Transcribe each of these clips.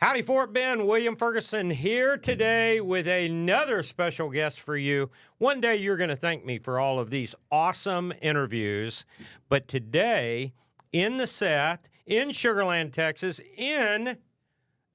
Howdy, Fort Bend. William Ferguson here today with another special guest for you. One day you're going to thank me for all of these awesome interviews. But today, in the set, in Sugarland, Texas, in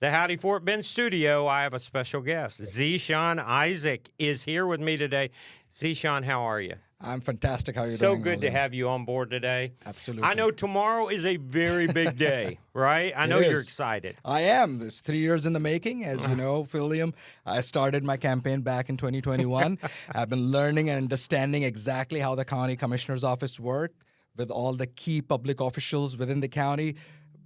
the Howdy Fort Bend studio, I have a special guest. Zeeshan Isaac is here with me today. Zeeshan, how are you? I'm fantastic. How are you So doing? good to have you on board today. Absolutely. I know tomorrow is a very big day, right? I know you're excited. I am. It's 3 years in the making. As you know, William, I started my campaign back in 2021. I've been learning and understanding exactly how the county commissioner's office works with all the key public officials within the county,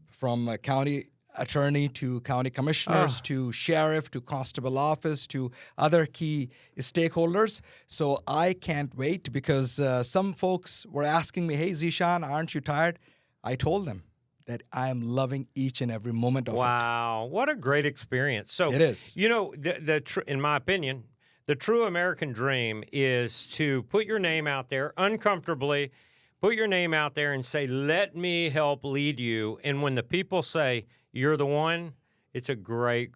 from county attorney to county commissioners to sheriff to constable office to other key stakeholders. So I can't wait because some folks were asking me, hey, Zeeshan, aren't you tired? I told them that I am loving each and every moment of it. Wow, what a great experience. So It is. You know, in my opinion, the true American dream is to put your name out there uncomfortably, put your name out there and say, let me help lead you. And when the people say, you're the one, it's a great,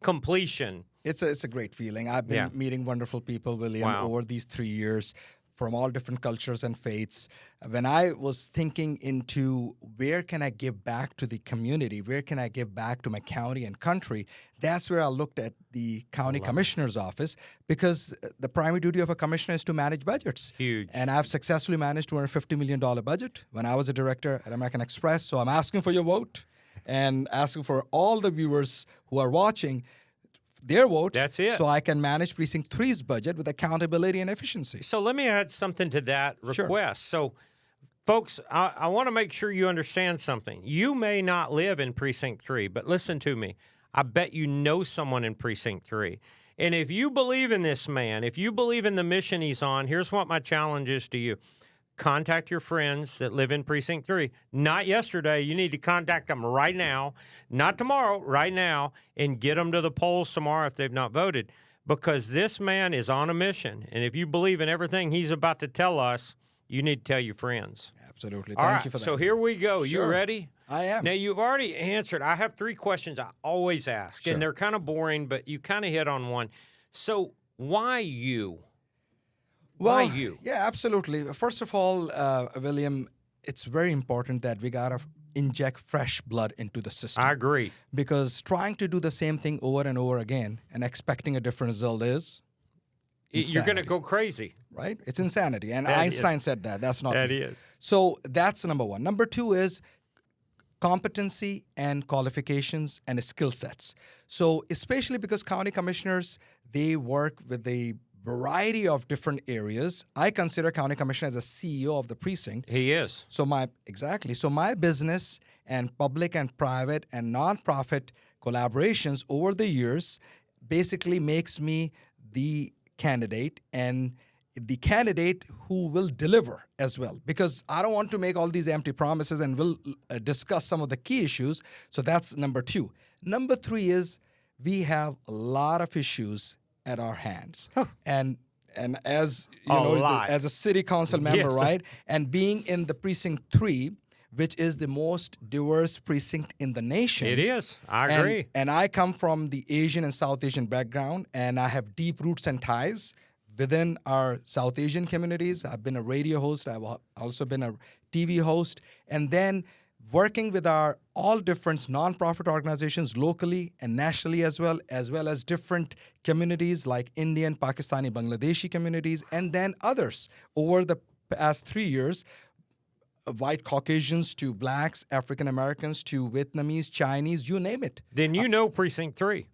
completion. It's a great feeling. I've been meeting wonderful people, William, over these 3 years from all different cultures and faiths. When I was thinking into where can I give back to the community, where can I give back to my county and country, that's where I looked at the county commissioner's office, because the primary duty of a commissioner is to manage budgets. Huge. And I've successfully managed $250 million budget when I was a director at American Express. So I'm asking for your vote and asking for all the viewers who are watching their votes. That's it. So I can manage Precinct 3's budget with accountability and efficiency. So let me add something to that request. Sure. So, folks, I want to make sure you understand something. You may not live in Precinct 3, but listen to me. I bet you know someone in Precinct 3. And if you believe in this man, if you believe in the mission he's on, here's what my challenge is to you. Contact your friends that live in Precinct 3. Not yesterday. You need to contact them right now. Not tomorrow, right now, and get them to the polls tomorrow if they've not voted. Because this man is on a mission. And if you believe in everything he's about to tell us, you need to tell your friends. Absolutely. All Thank right, you for that. so here we go. Sure. You ready? I am. Now, you've already answered. I have 3 questions I always ask, and they're kind of boring, but you kind of hit on one. So why you? Well, Why you? Yeah, absolutely. First of all, William, it's very important that we got to inject fresh blood into the system. I agree. Because trying to do the same thing over and over again and expecting a different result is You're going to insanity. go crazy. Right? It's insanity. And That Einstein said that. That's not That me. is. So that's number one. Number two is competency and qualifications and skill sets. So especially because county commissioners, they work with a variety of different areas. I consider county commissioner as a CEO of the precinct. He is. So my business and public and private and nonprofit collaborations over the years basically makes me the candidate, and the candidate who will deliver as well, because I don't want to make all these empty promises, and we'll discuss some of the key issues. So that's number 2. Number 3 is we have a lot of issues at our hands. And as you as a city council member, right? And being in the Precinct 3, which is the most diverse precinct in the nation. It is. I agree. And I come from the Asian and South Asian background, and I have deep roots and ties within our South Asian communities. I've been a radio host. I've also been a TV host. And then working with our all different nonprofit organizations locally and nationally as well as different communities like Indian, Pakistani, Bangladeshi communities, and then others over the past 3 years, white Caucasians to blacks, African Americans to Vietnamese, Chinese, you name it. Then you know Precinct 3.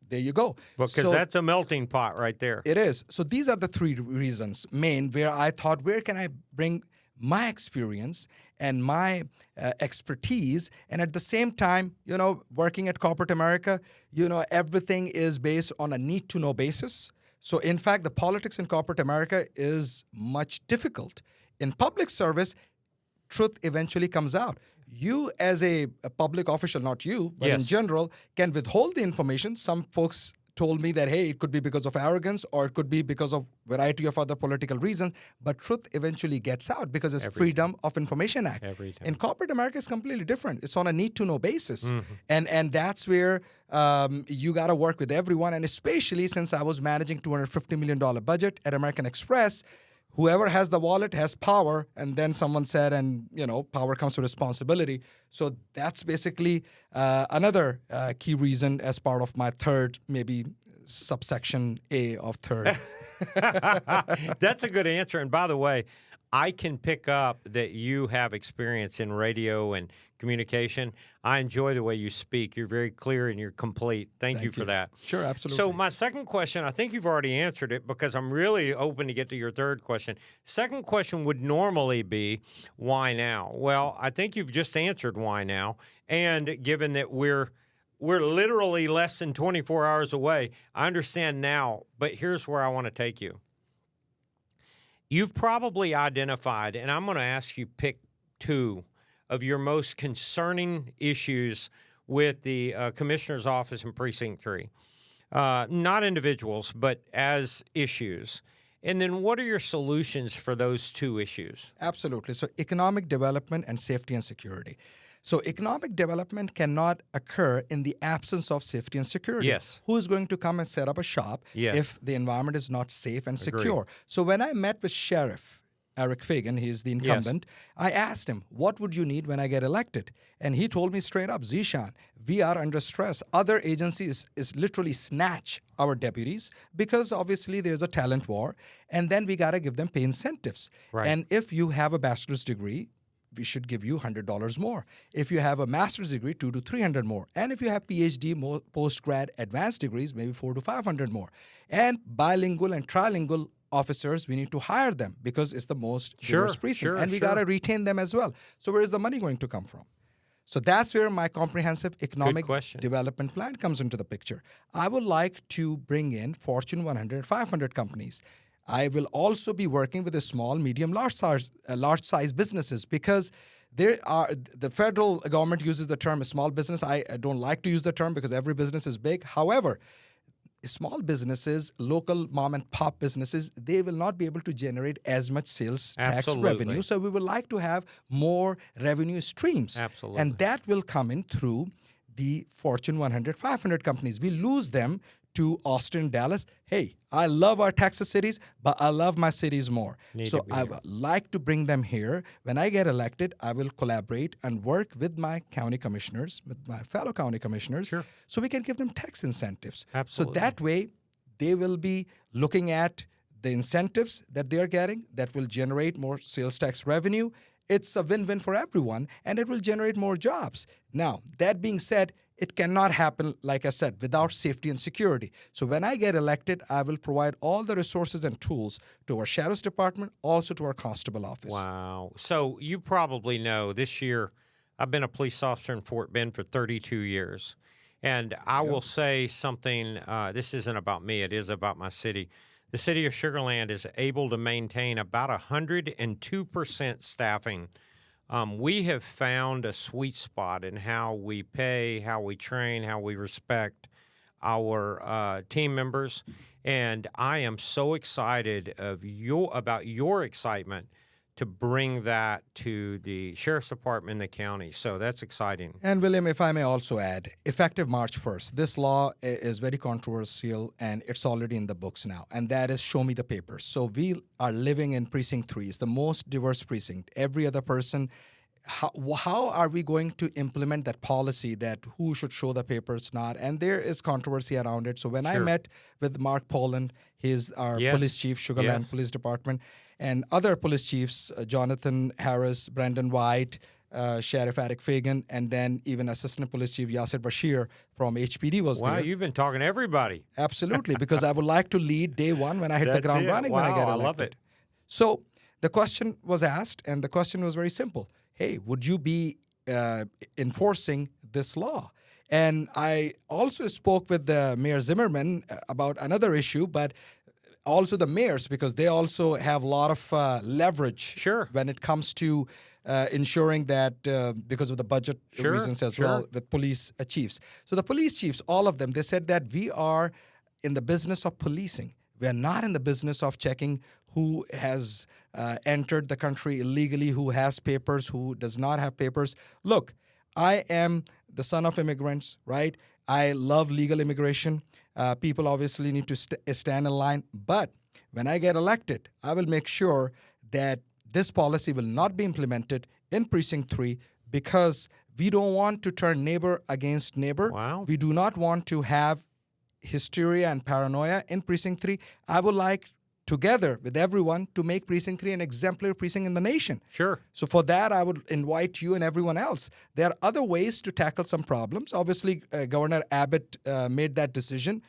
There you go. Because that's a melting pot right there. It is. So these are the 3 reasons, main, where I thought, where can I bring my experience and my expertise, and at the same time, working at corporate America, everything is based on a need-to-know basis. So in fact, the politics in corporate America is much difficult. In public service, truth eventually comes out. You as a public official, not you, but in general, can withhold the information. Some folks told me that, hey, it could be because of arrogance or it could be because of variety of other political reasons. But truth eventually gets out because it's Freedom of Information Act. Every time. In corporate America, it's completely different. It's on a need-to-know basis. And that's where you got to work with everyone. And especially since I was managing $250 million budget at American Express, whoever has the wallet has power. And then someone said, and power comes with responsibility. So that's basically another key reason as part of my third, maybe subsection A of third. That's a good answer. And by the way, I can pick up that you have experience in radio and communication. I enjoy the way you speak. You're very clear and you're complete. Thank you for that. Sure, absolutely. So my second question, I think you've already answered it because I'm really open to get to your third question. Second question would normally be, why now? Well, I think you've just answered why now. And given that we're literally less than 24 hours away, I understand now, but here's where I want to take you. You've probably identified, and I'm going to ask you pick two of your most concerning issues with the Commissioner's Office in Precinct 3. Not individuals, but as issues. And then what are your solutions for those two issues? Absolutely. So economic development and safety and security. So economic development cannot occur in the absence of safety and security. Yes. Who is going to come and set up a shop if the environment is not safe and secure? So when I met with Sheriff Eric Fagan, he's the incumbent, I asked him, what would you need when I get elected? And he told me straight up, Zeeshan, we are under stress. Other agencies is literally snatch our deputies because obviously there's a talent war. And then we got to give them pay incentives. Right. And if you have a bachelor's degree, we should give you $100 more. If you have a master's degree, $200 to $300 more. And if you have PhD, post-grad, advanced degrees, maybe $400 to $500 more. And bilingual and trilingual officers, we need to hire them because it's the most diverse precinct. And we got to retain them as well. So where is the money going to come from? So that's where my comprehensive economic development plan comes into the picture. I would like to bring in Fortune 100, 500 companies. I will also be working with the small, medium, large size businesses because the federal government uses the term small business. I don't like to use the term because every business is big. However, small businesses, local mom and pop businesses, they will not be able to generate as much sales tax revenue. So we would like to have more revenue streams. Absolutely. And that will come in through the Fortune 100, 500 companies. We lose them to Austin, Dallas. Hey, I love our Texas cities, but I love my cities more. So I would like to bring them here. When I get elected, I will collaborate and work with my county commissioners, with my fellow county commissioners, so we can give them tax incentives. Absolutely. So that way, they will be looking at the incentives that they're getting that will generate more sales tax revenue. It's a win-win for everyone, and it will generate more jobs. Now, that being said, it cannot happen, like I said, without safety and security. So when I get elected, I will provide all the resources and tools to our Sheriff's Department, also to our Constable Office. Wow. So you probably know this year, I've been a police officer in Fort Bend for 32 years. And I will say something, this isn't about me, it is about my city. The city of Sugar Land is able to maintain about 102% staffing. We have found a sweet spot in how we pay, how we train, how we respect our team members. And I am so excited about your excitement to bring that to the Sheriff's Department in the county. So that's exciting. And William, if I may also add, effective March 1st, this law is very controversial and it's already in the books now. And that is show me the papers. So we are living in Precinct 3. It's the most diverse precinct. Every other person, how are we going to implement that policy that who should show the papers, not? And there is controversy around it. So when I met with Mark Poland, he's our police chief, Sugar Land Police Department, and other police chiefs, Jonathan Harris, Brandon White, Sheriff Eric Fagan, and then even Assistant Police Chief Yasser Bashir from HPD was there. Wow, you've been talking to everybody. Absolutely, because I would like to lead day one when I hit the ground running when I get elected. I love it. So the question was asked, and the question was very simple. Hey, would you be enforcing this law? And I also spoke with the Mayor Zimmerman about another issue, but also the mayors, because they also have a lot of leverage when it comes to ensuring that because of the budget reasons as well with police chiefs. So the police chiefs, all of them, they said that we are in the business of policing. We are not in the business of checking who has entered the country illegally, who has papers, who does not have papers. Look, I am the son of immigrants, right? I love legal immigration. People obviously need to stand in line. But when I get elected, I will make sure that this policy will not be implemented in Precinct 3 because we don't want to turn neighbor against neighbor. Wow. We do not want to have hysteria and paranoia in Precinct 3. I would like, together with everyone, to make Precinct 3 an exemplary precinct in the nation. Sure. So for that, I would invite you and everyone else. There are other ways to tackle some problems. Obviously, Governor Abbott made that decision.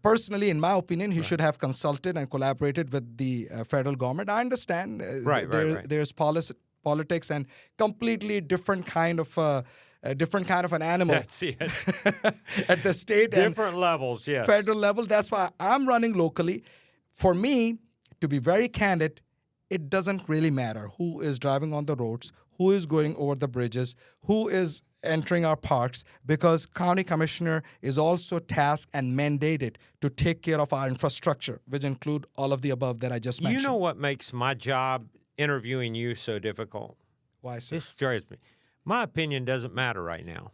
Personally, in my opinion, he should have consulted and collaborated with the federal government. I understand there's politics and completely different kind of an animal. That's it. At the state Different levels, yes. federal level. That's why I'm running locally. For me, to be very candid, it doesn't really matter who is driving on the roads, who is going over the bridges, who is entering our parks, because county commissioner is also tasked and mandated to take care of our infrastructure, which include all of the above that I just mentioned. You know what makes my job interviewing you so difficult? Why, sir? This drives me. My opinion doesn't matter right now.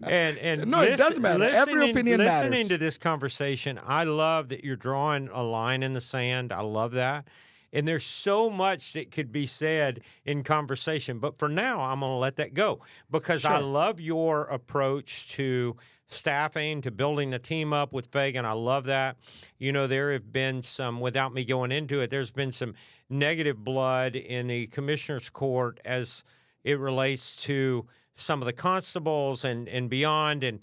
and No, it does matter. Every opinion matters. Listening to this conversation, I love that you're drawing a line in the sand. I love that. And there's so much that could be said in conversation. But for now, I'm going to let that go because I love your approach to staffing, to building the team up with Fagan. I love that. You know, there have been some, without me going into it, there's been some negative blood in the commissioner's court as it relates to some of the constables and beyond. And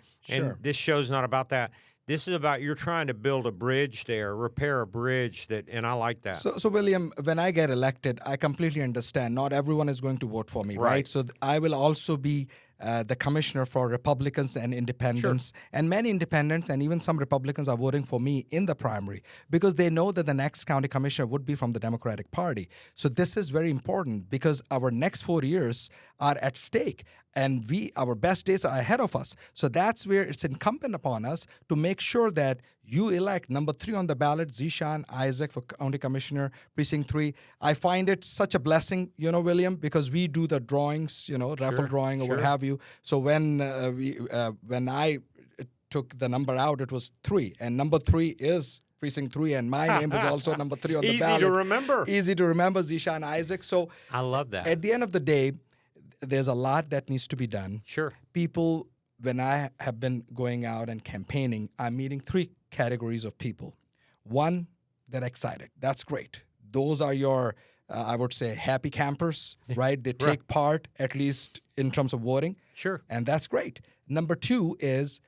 this show's not about that. This is about you're trying to build a bridge there, repair a bridge and I like that. So William, when I get elected, I completely understand not everyone is going to vote for me, right? So I will also be the commissioner for Republicans and independents. And many independents and even some Republicans are voting for me in the primary because they know that the next county commissioner would be from the Democratic Party. So this is very important because our next 4 years are at stake. And our best days are ahead of us. So that's where it's incumbent upon us to make sure that you elect number 3 on the ballot, Zeeshan Isaac for County Commissioner, Precinct 3. I find it such a blessing, William, because we do the drawings, raffle drawing or what have you. So when I took the number out, it was 3. And number 3 is Precinct 3, and my name is also number 3 on the ballot. Easy to remember. Easy to remember, Zeeshan Isaac. So I love that. At the end of the day, there's a lot that needs to be done. Sure. People, when I have been going out and campaigning, I'm meeting 3 categories of people. One, they're excited. That's great. Those are your, I would say, happy campers, right? They take part, at least in terms of voting. Sure. And that's great. Number 2 is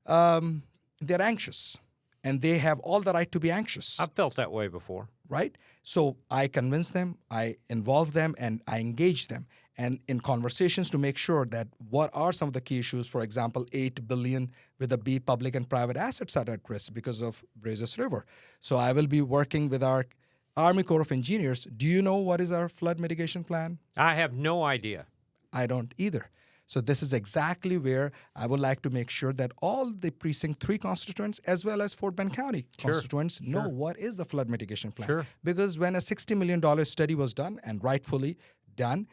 they're anxious. And they have all the right to be anxious. I've felt that way before. Right? So I convince them, I involve them, and I engage them. And in conversations to make sure that what are some of the key issues, for example, $8 billion with a B, public and private assets are at risk because of Brazos River. So I will be working with our Army Corps of Engineers. Do you know what is our flood mitigation plan? I have no idea. I don't either. So this is exactly where I would like to make sure that all the Precinct 3 constituents as well as Fort Bend County constituents know what is the flood mitigation plan. Because when a $60 million study was done, and rightfully done,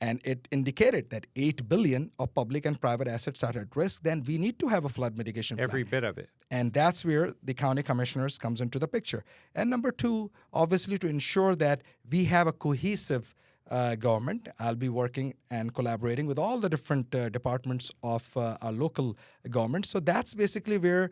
and it indicated that $8 billion of public and private assets are at risk, then we need to have a flood mitigation plan. Every bit of it. And that's where the county commissioners comes into the picture. And number 2, obviously to ensure that we have a cohesive government. I'll be working and collaborating with all the different departments of our local government. So that's basically where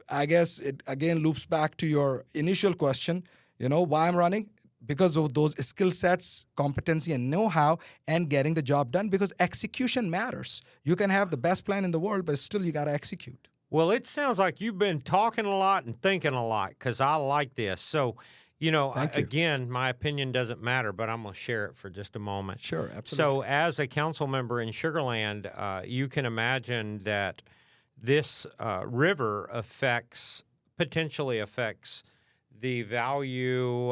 I guess it again loops back to your initial question, why I'm running. Because of those skill sets, competency, and know-how, and getting the job done, because execution matters. You can have the best plan in the world, but still you got to execute. Well, it sounds like you've been talking a lot and thinking a lot, because I like this. So, again, my opinion doesn't matter, but I'm going to share it for just a moment. Sure, absolutely. So as a council member in Sugar Land, you can imagine that this river potentially affects the value.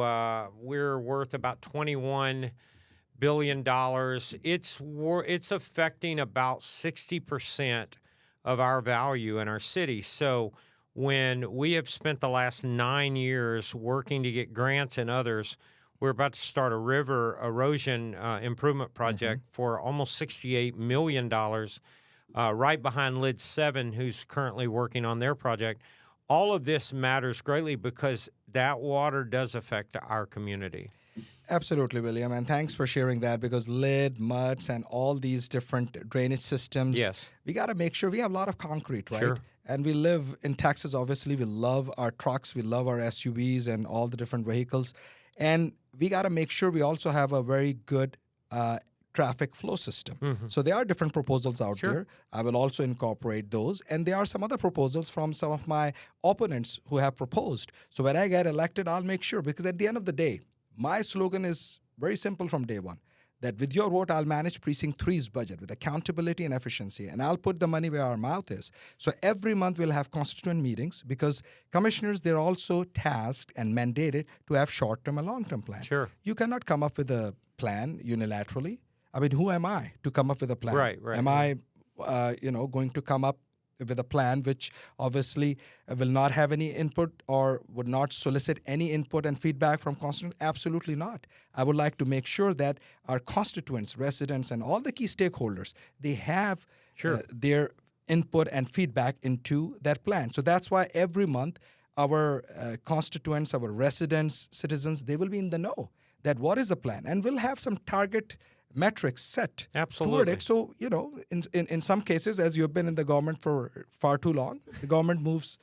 We're worth about $21 billion. It's affecting about 60% of our value in our city. So when we have spent the last 9 years working to get grants and others. We're about to start a river erosion improvement project for almost $68 million, right behind Lid 7, who's currently working on their project. All of this matters greatly because that water does affect our community. Absolutely, William, and thanks for sharing that, because lid, muds, and all these different drainage systems, Yes. we got to make sure we have a lot of concrete, right? Sure. And we live in Texas, obviously. We love our trucks, we love our SUVs and all the different vehicles. And we got to make sure we also have a very good traffic flow system. So there are different proposals out Sure. there. I will also incorporate those. And there are some other proposals from some of my opponents who have proposed. So when I get elected, I'll make sure, because at the end of the day, my slogan is very simple from day one, that with your vote, I'll manage Precinct 3's budget with accountability and efficiency, and I'll put the money where our mouth is. So every month we'll have constituent meetings, because commissioners, they're also tasked and mandated to have short-term and long-term plans. Sure. You cannot come up with a plan unilaterally. I mean, who am I to come up with a plan? Right. Am I, going to come up with a plan which obviously will not have any input or would not solicit any input and feedback from constituents? Absolutely not. I would like to make sure that our constituents, residents, and all the key stakeholders, they have their input and feedback into that plan. So that's why every month our constituents, our residents, citizens, they will be in the know that what is the plan, and we'll have some target metrics set toward it. So, in some cases, as you've been in the government for far too long, the government moves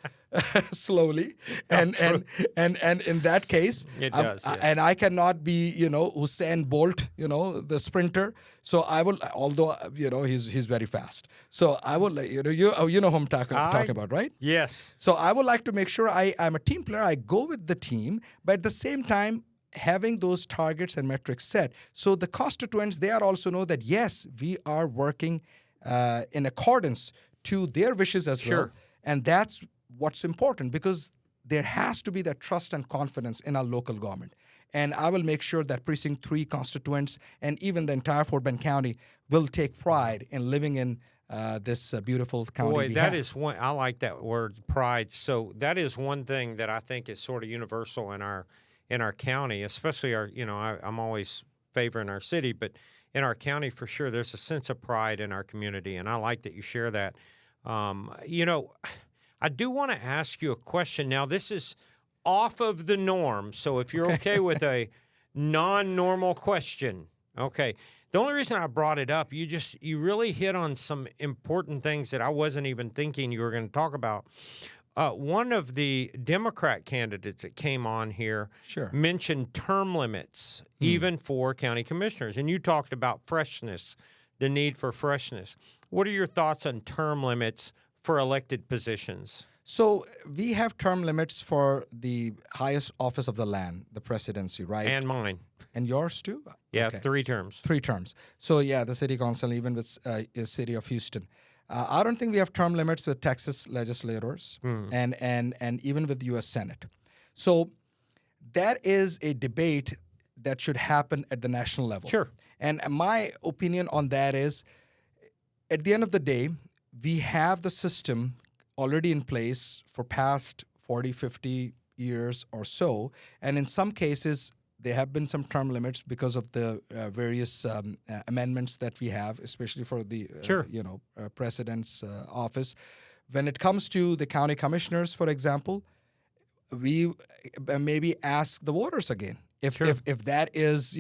slowly. And in that case, It does, yes. and I cannot be, Usain Bolt, the sprinter. So I will, although, he's very fast. So I will, you know who I'm talking about, right? Yes. So I would like to make sure I'm a team player. I go with the team, but at the same time, having those targets and metrics set, so the constituents, they are also know that, yes, we are working in accordance to their wishes as well. And that's what's important, because there has to be that trust and confidence in our local government. And I will make sure that Precinct 3 constituents and even the entire Fort Bend County will take pride in living in this beautiful county. Boy, that is one. I like that word, pride. So that is one thing that I think is sort of universal in our county, especially our, I'm always favoring our city, but in our county for sure, there's a sense of pride in our community, and I like that you share that. I do want to ask you a question. Now, this is off of the norm, so if you're okay with a non-normal question, okay. The only reason I brought it up, you really hit on some important things that I wasn't even thinking you were going to talk about. One of the Democrat candidates that came on here mentioned term limits, even for county commissioners. And you talked about freshness, the need for freshness. What are your thoughts on term limits for elected positions? So we have term limits for the highest office of the land, the presidency, right? And mine. And yours too? Yeah, 3 terms. 3 terms. So yeah, the city council, even with the city of Houston. I don't think we have term limits with Texas legislators and even with the U.S. Senate. So that is a debate that should happen at the national level. Sure. And my opinion on that is, at the end of the day, we have the system already in place for past 40, 50 years or so. And in some cases, there have been some term limits because of the various amendments that we have, especially for the president's office. When it comes to the county commissioners, for example, we maybe ask the voters again if that is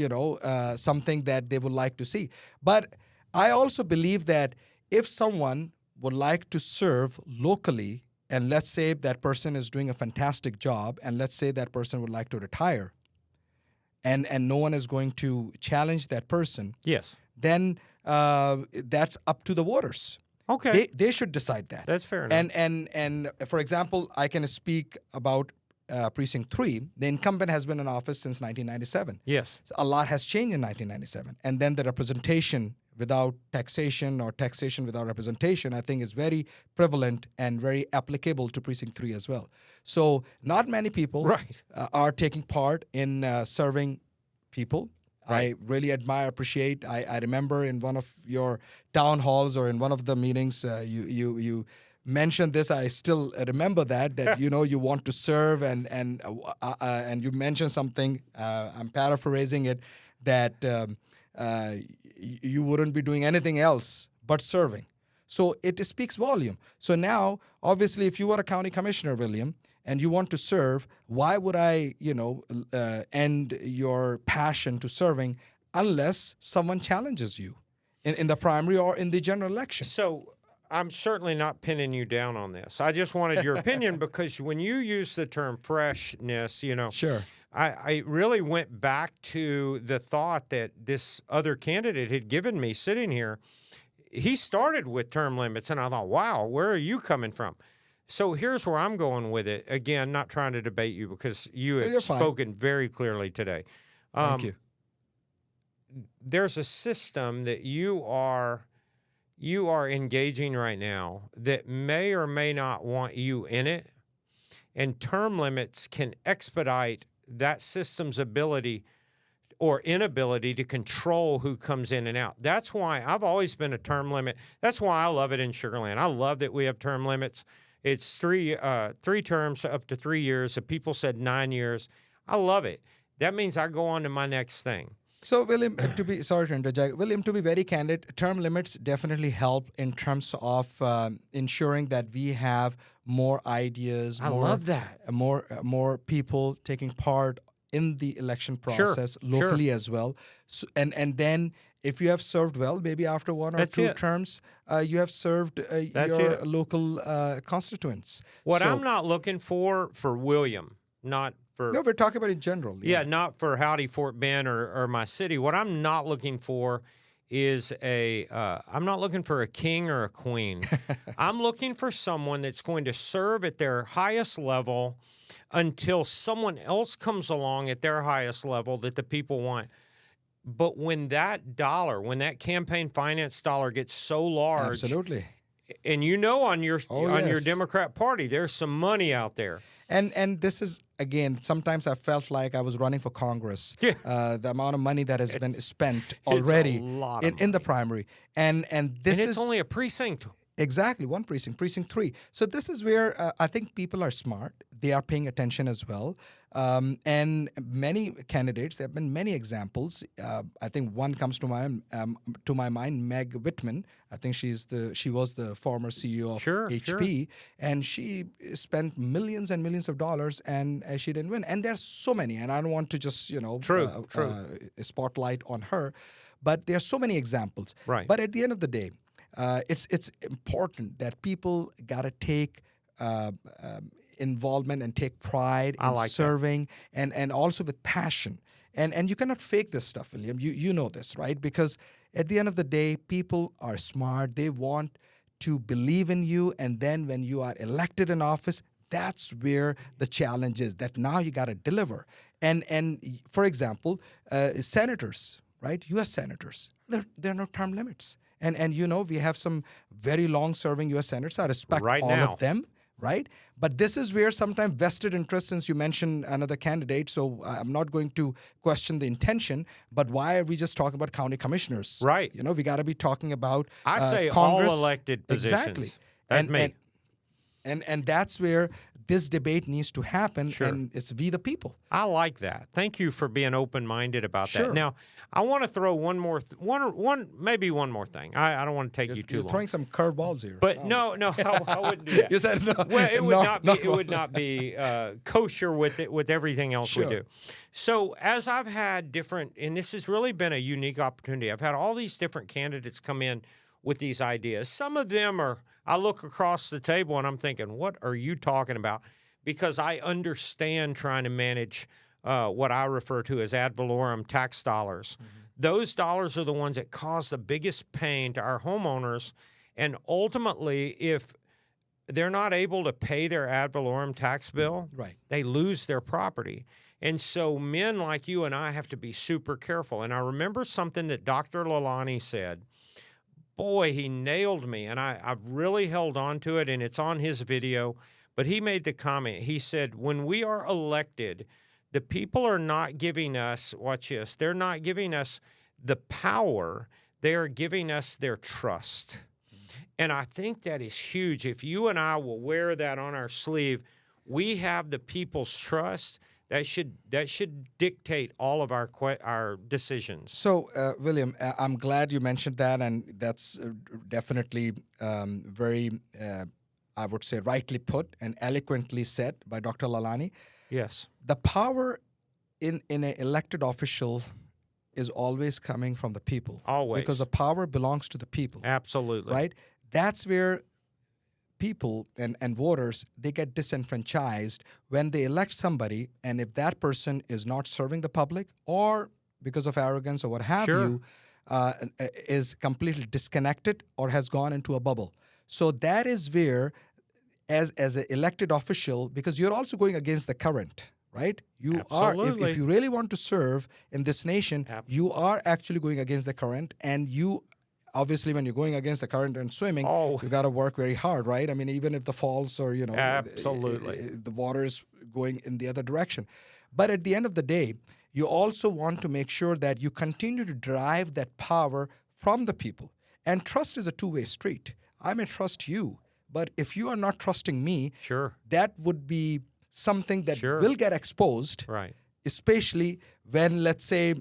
something that they would like to see. But I also believe that if someone would like to serve locally, and let's say that person is doing a fantastic job, and let's say that person would like to retire, and no one is going to challenge that person, yes, then that's up to the voters. Okay. They should decide that. That's fair enough. And for example, I can speak about Precinct 3. The incumbent has been in office since 1997. Yes. So a lot has changed in 1997. And then the representation without taxation or taxation without representation, I think is very prevalent and very applicable to Precinct 3 as well. So not many people are taking part in serving people. Right. I really admire, appreciate. I remember in one of your town halls or in one of the meetings, you mentioned this, I still remember that you want to serve, and you mentioned something. I'm paraphrasing it, that you wouldn't be doing anything else but serving. So it speaks volume. So now, obviously, if you were a county commissioner, William, and you want to serve, why would I, end your passion to serving unless someone challenges you in the primary or in the general election? So I'm certainly not pinning you down on this. I just wanted your opinion because when you use the term freshness, Sure. I really went back to the thought that this other candidate had given me sitting here. He started with term limits, and I thought, wow, where are you coming from? So here's where I'm going with it. Again, not trying to debate you because you have You're fine. spoken very clearly today. Thank you. There's a system that you are engaging right now that may or may not want you in it, and term limits can expedite that system's ability or inability to control who comes in and out. That's why I've always been a term limit. That's why I love it in Sugar Land. I love that we have term limits. It's three terms up to 3 years. If people said 9 years, I love it. That means I go on to my next thing. So, William, sorry to interject. William, to be very candid, term limits definitely help in terms of ensuring that we have more ideas. I love that. More people taking part in the election process locally as well. So, and then if you have served well, maybe after one or two terms, you have served your local constituents. I'm not looking for William, not for... No, we're talking about in general. Yeah, not for Howdy Fort Bend or my city. What I'm not looking for is I'm not looking for a king or a queen. I'm looking for someone that's going to serve at their highest level until someone else comes along at their highest level that the people want. But when that campaign finance dollar gets so large, absolutely, and on your Democrat Party, there's some money out there. And this is, again, sometimes I felt like I was running for Congress. The amount of money that has been spent already in the primary, and it's only a precinct. Exactly, one precinct, precinct 3. So this is where I think people are smart. They are paying attention as well. And many candidates, there have been many examples. I think one comes to my mind, Meg Whitman. I think she was the former CEO of HP, and she spent millions and millions of dollars, and she didn't win. And there's so many, and I don't want to just spotlight on her, but there are so many examples. Right. But at the end of the day, it's important that people gotta take involvement and take pride in serving and also with passion. And you cannot fake this stuff, William. You know this, right? Because at the end of the day, people are smart. They want to believe in you, and then when you are elected in office, that's where the challenge is. That now you got to deliver. And for example, senators, right? U.S. senators, there are no term limits. And we have some very long-serving U.S. senators. I respect all of them, right? But this is where sometimes vested interest, since you mentioned another candidate, so I'm not going to question the intention, but why are we just talking about county commissioners? Right. We got to be talking about I say Congress. all elected positions. Exactly. That's me. And that's where this debate needs to happen, and it's we the people. I like that. Thank you for being open-minded about that. Now, I want to throw one more thing. I don't want to take you too long. You're throwing some curveballs here. But no, I wouldn't do that. You said no. Well, it would not be kosher with everything else we do. So as I've had different, and this has really been a unique opportunity, I've had all these different candidates come in with these ideas. Some of them I look across the table and I'm thinking, what are you talking about? Because I understand trying to manage what I refer to as ad valorem tax dollars. Mm-hmm. Those dollars are the ones that cause the biggest pain to our homeowners. And ultimately, if they're not able to pay their ad valorem tax bill, they lose their property. And so men like you and I have to be super careful. And I remember something that Dr. Lalani said. Boy, he nailed me, and I've really held on to it, and it's on his video. But he made the comment. He said, when we are elected, the people are not giving us, watch this, they're not giving us the power. They are giving us their trust. And I think that is huge. If you and I will wear that on our sleeve, we have the people's trust that should dictate all of our decisions. So, William, I'm glad you mentioned that, and that's definitely very, I would say, rightly put and eloquently said by Dr. Lalani. Yes. The power in an elected official is always coming from the people. Always. Because the power belongs to the people. Absolutely. Right? That's where people and voters, they get disenfranchised when they elect somebody, and if that person is not serving the public or because of arrogance or what have Sure. you, is completely disconnected or has gone into a bubble. So that is where, as an elected official, because you're also going against the current, right? You are, Absolutely. if you really want to serve in this nation, you are actually going against the current, and you obviously, when you're going against the current and swimming, you got to work very hard, right? I mean, even if the falls or, Absolutely. the water is going in the other direction. But at the end of the day, you also want to make sure that you continue to drive that power from the people. And trust is a two-way street. I may trust you, but if you are not trusting me, Sure. that would be something that Sure. will get exposed, Right. especially when, let's say,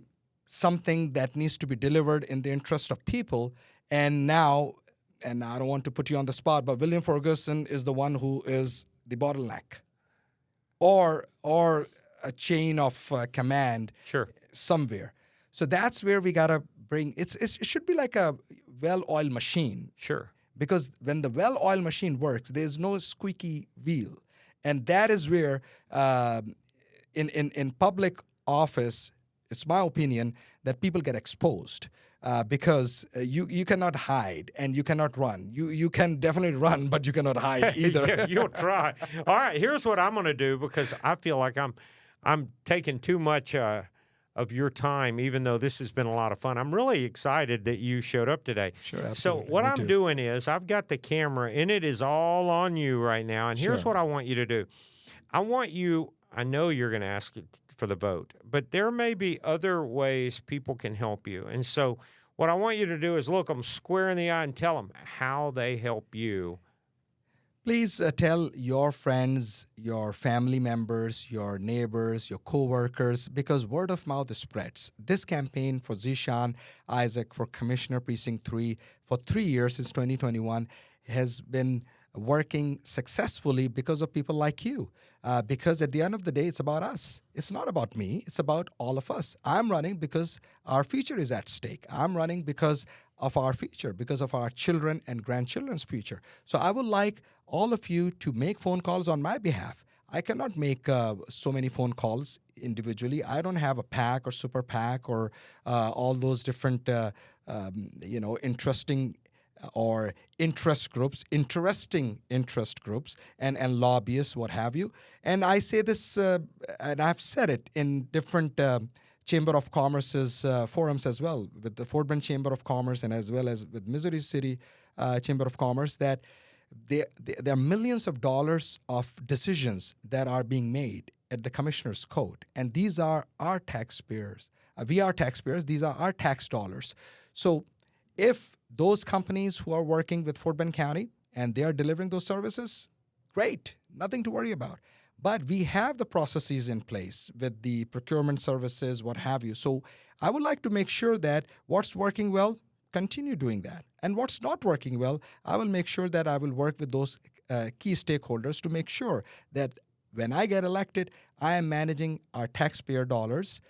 something that needs to be delivered in the interest of people. And now, and I don't want to put you on the spot, but William Ferguson is the one who is the bottleneck or a chain of command Sure. somewhere. So that's where we got to bring, it should be like a well-oiled machine. Sure. Because when the well-oiled machine works, there's no squeaky wheel. And that is where in public office, it's my opinion that people get exposed because you cannot hide and you cannot run. You can definitely run, but you cannot hide either. Yeah, you'll try. All right, here's what I'm going to do because I feel like I'm taking too much of your time, even though this has been a lot of fun. I'm really excited that you showed up today. Sure, So absolutely. what Me I'm too. doing is I've got the camera, and it is all on you right now. And here's Sure. what I want you to do. I know you're going to ask it for the vote, but there may be other ways people can help you. And so what I want you to do is look them square in the eye and tell them how they help you. Please tell your friends, your family members, your neighbors, your coworkers, because word of mouth spreads. This campaign for Zeeshan Isaac for Commissioner Precinct 3 for 3 years since 2021 has been working successfully because of people like you. Because at the end of the day, it's about us. It's not about me. It's about all of us. I'm running because our future is at stake. I'm running because of our future, because of our children and grandchildren's future. So I would like all of you to make phone calls on my behalf. I cannot make so many phone calls individually. I don't have a PAC or super PAC or all those different, interesting or interesting interest groups and lobbyists, what have you. And I say this, and I've said it in different Chamber of Commerce's forums as well, with the Fort Bend Chamber of Commerce and as well as with Missouri City Chamber of Commerce, that there are millions of dollars of decisions that are being made at the Commissioner's Court. And these are our taxpayers. We are taxpayers. These are our tax dollars. So if those companies who are working with Fort Bend County and they are delivering those services, great, nothing to worry about. But we have the processes in place with the procurement services, what have you. So I would like to make sure that what's working well, continue doing that. And what's not working well, I will make sure that I will work with those key stakeholders to make sure that when I get elected, I am managing our taxpayer dollars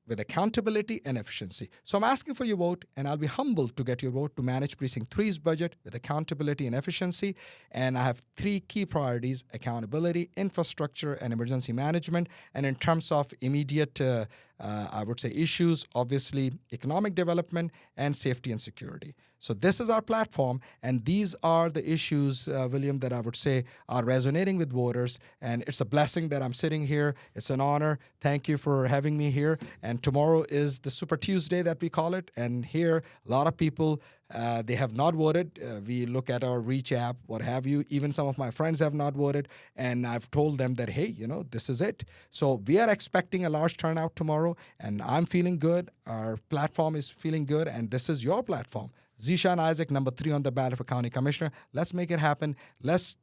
with accountability and efficiency. So I'm asking for your vote, and I'll be humbled to get your vote to manage Precinct 3's budget with accountability and efficiency. And I have 3 key priorities: accountability, infrastructure, and emergency management. And in terms of immediate, I would say, issues, obviously, economic development and safety and security. So this is our platform, and these are the issues, William, that I would say are resonating with voters. And it's a blessing that I'm sitting here. It's an honor. Thank you for having me here. And And tomorrow is the Super Tuesday that we call it. And here, a lot of people, they have not voted. We look at our Reach app, what have you. Even some of my friends have not voted. And I've told them that, hey, this is it. So we are expecting a large turnout tomorrow. And I'm feeling good. Our platform is feeling good. And this is your platform. Zeeshan Isaac, number 3 on the ballot for county commissioner. Let's make it happen. Let's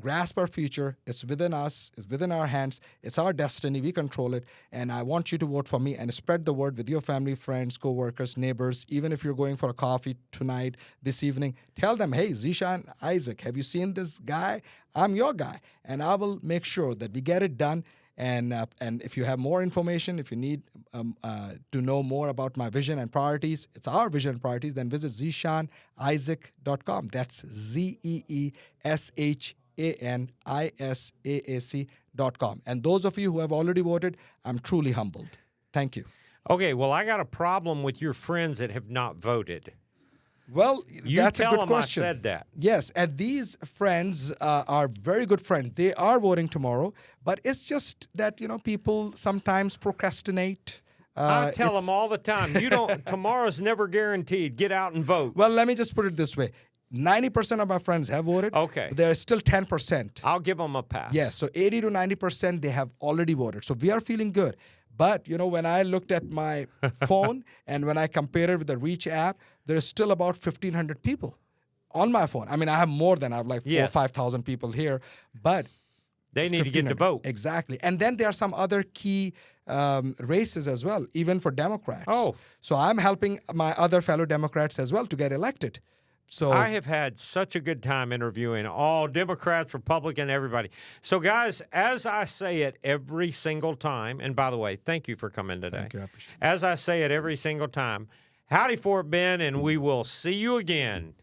grasp our future. It's within us. It's within our hands. It's our destiny. We control it. And I want you to vote for me and spread the word with your family, friends, co-workers, neighbors. Even if you're going for a coffee tonight, this evening, tell them, hey, Zeeshan Isaac, have you seen this guy? I'm your guy. And I will make sure that we get it done. And if you have more information, if you need to know more about my vision and priorities, it's our vision and priorities, then visit ZeeshanIsaac.com. That's ZeeshanIsaac.com. And those of you who have already voted, I'm truly humbled. Thank you. Okay, well, I got a problem with your friends that have not voted. Well, You that's a tell good them question. I said that. Yes, and these friends are very good friends. They are voting tomorrow, but it's just that people sometimes procrastinate. I tell them all the time, tomorrow's never guaranteed. Get out and vote. Well, let me just put it this way. 90% of my friends have voted. Okay. But there's still 10%. I'll give them a pass. Yes, so 80 to 90%, they have already voted. So we are feeling good. But, when I looked at my phone and when I compared it with the Reach app, there's still about 1,500 people on my phone. I mean, I have more than I have like 4,000 or 5,000 people here, but they need to get to vote. Exactly. And then there are some other key races as well, even for Democrats. Oh. So I'm helping my other fellow Democrats as well to get elected. So I have had such a good time interviewing all Democrats, Republican, everybody. So, guys, as I say it every single time, and by the way, thank you for coming today. Thank you. I appreciate it. As I say it every single time, howdy, Fort Bend, and we will see you again.